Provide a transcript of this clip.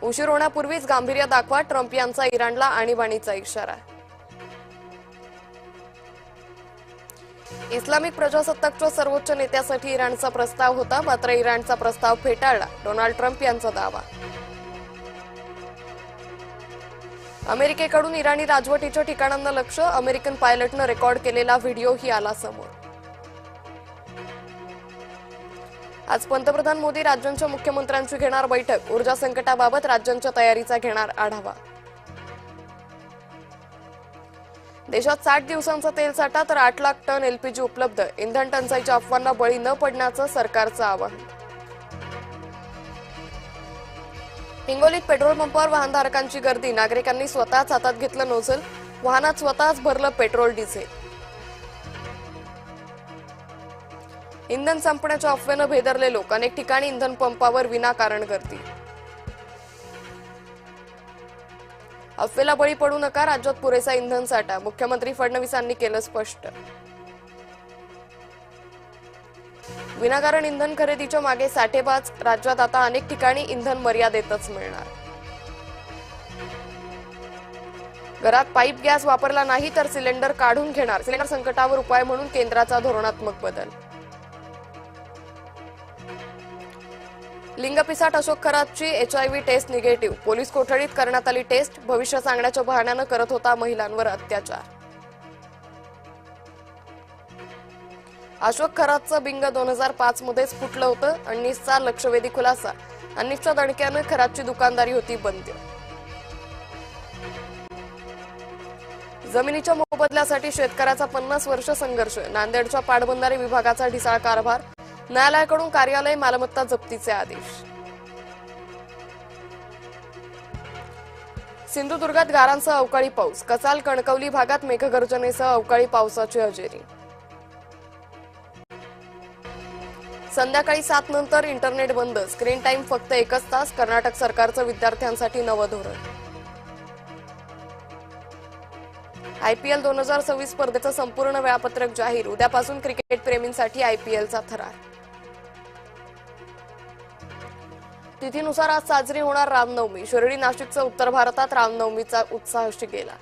उशीर होण्यापूर्वीच गांभीर्य दाखवा, ट्रम्प यांचा इराणला आणीबाणीचा इशारा. इस्लामिक प्रजासत्ताकच्या सर्वोच्च नेत्यासाठी इराणचा प्रस्ताव होता, मात्र इराणचा प्रस्ताव फेटाळला, डोनाल्ड ट्रम्प यांचा दावा. अमेरिकेकडून इराणी राजवटीच्या ठिकाणांना लक्ष, अमेरिकन पायलटनं रेकॉर्ड केलेला व्हिडिओही आला समोर. आज पंतप्रधान मोदी राज्यांच्या मुख्यमंत्र्यांची घेणार बैठक, ऊर्जा संकटाबाबत राज्यांच्या तयारीचा घेणार आढावा. देशात 60 दिवसांचा तेल साठा तर 8 लाख टन एलपीजी उपलब्ध, इंधन टंचाईच्या अफवांना बळी न पडण्याचं सरकारचं आवाहन. हिंगोलीत पेट्रोल पंपावर वाहनधारकांची गर्दी, नागरिकांनी स्वतःच हातात घेतलं नोझल, वाहनात स्वतःच भरलं पेट्रोल डिझेल. इंधन संपण्याच्या अफवेनं भेदरले लोक, अनेक ठिकाणी इंधन पंपावर विनाकारण गर्दी. अफवेला बळी पडू नका, राज्यात पुरेसा इंधन साठा, मुख्यमंत्री फडणवीसांनी केलं स्पष्ट. विनाकारण इंधन खरेदीच्या मागे साठेबाज, राज्यात आता अनेक ठिकाणी इंधन मर्यादेतच मिळणार. घरात पाईप गॅस वापरला नाही तर सिलेंडर काढून घेणार, सिलेंडर संकटावर उपाय म्हणून केंद्राचा धोरणात्मक बदल. लिंगपिसाट अशोक खरातची HIV टेस्ट निगेटिव्ह, पोलीस कोठडीत करण्यात आली टेस्ट, भविष्य सांगण्याच्या बहाण्यानं करत होता महिलांवर अत्याचार. अशोक खरातचं बिंग 2005 मध्येच फुटलं होतं, अनिसचा लक्षवेधी खुलासा, अनिसच्या दणक्यानं खरातची दुकानदारी होती बंद. जमिनीच्या मोबदल्यासाठी शेतकऱ्याचा 50 वर्ष संघर्ष, नांदेडच्या पाटबंधारे विभागाचा ढिसाळ कारभार, न्यायालयाकडून कार्यालय मालमत्ता जप्तीचे आदेश. सिंधुदुर्गात गारांसह अवकाळी पाऊस, कसाल कणकवली भागात मेघगर्जनेसह अवकाळी पावसाची हजेरी. संध्याकाळी 7 नंतर इंटरनेट बंद, स्क्रीन टाइम फक्त 1 तास, कर्नाटक सरकारचं विद्यार्थ्यांसाठी नवं धोरण. IPL 2026 स्पर्धेचं संपूर्ण वेळापत्रक जाहीर, उद्यापासून क्रिकेट प्रेमींसाठी IPLचा थरार. तिथीनुसार आज साजरी होणार रामनवमी, शिर्डी नाशिकचा उत्तर भारतात रामनवमीचा उत्साह शिगेला.